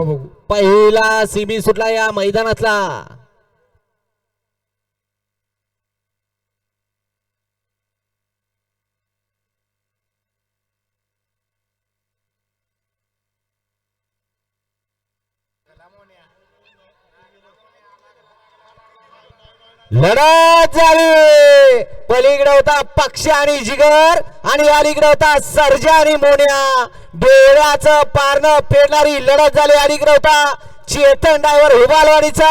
बघू. पहिला सीबी सुटला या मैदानातला. लढत झाली. पलीकडे होता पक्ष आणि जिगर आणि अलीकडे होता सर्जा आणि मोन्या. डोळ्याचं पारणं पेरणारी लढत झाली. अलीकडे होता चेतन ड्रायव्हर हुबालवाडीचा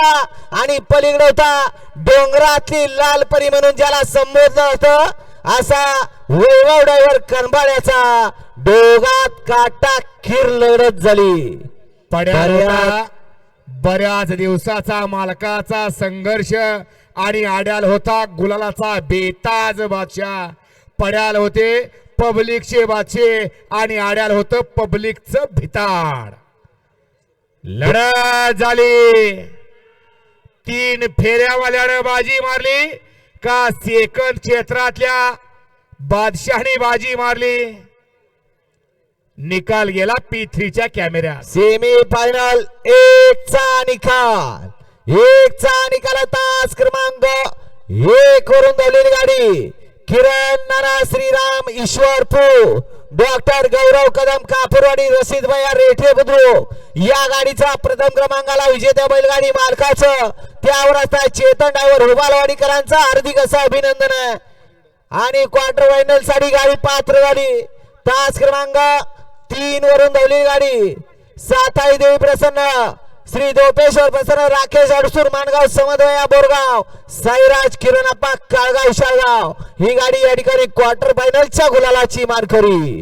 आणि पलीकडे होता डोंगरातली लालपरी म्हणून ज्याला संबोधलं होतं असा वैभव ड्रायव्हर कनबाड्याचा. दोघात काटा खीर लढत झाली. बऱ्याच दिवसाचा मालकाचा संघर्ष आणि आड्याल होता गुलालाचा बेताज बादशाह. पड्याल होते पब्लिकचे बादशाह आणि आड्याल होतं पब्लिकचं भिताड. लढत झाली. 3 फेऱ्यावाल्यानं बाजी मारली का सेकंद क्षेत्रातल्या बादशाहने बाजी मारली. निकाल गेला P3च्या कॅमेऱ्यात. सेमी फायनल 1 चा निकाल. 1 चा निकाल. तास क्रमांक 1 वरून धावलेली गाडी किरण नाना श्रीराम ईश्वरपूर डॉक्टर गौरव कदम कापूरवाडी रशीद भैया रेठे बुद्रुक या गाडीचा प्रथम क्रमांकाला विजेत्या बैलगाडी मालकाचं त्यावर आता चेतन ड्रायव्हर हुबालवाडीकरांचा हार्दिक असं अभिनंदन आहे. आणि क्वार्टर फायनल साठी गाडी पात्र झाली. तास क्रमांक 3 वरून धावलेली गाडी साताई देवी प्रसन्न श्री दोपेश्वर प्रसन्न राकेश अडसूर मानगाव समन्वया बोरगाव साईराज किरणप्पा काळगाव शाळगाव ही गाडी या ठिकाणी क्वार्टर फायनलच्या गुलालाची मानकरी.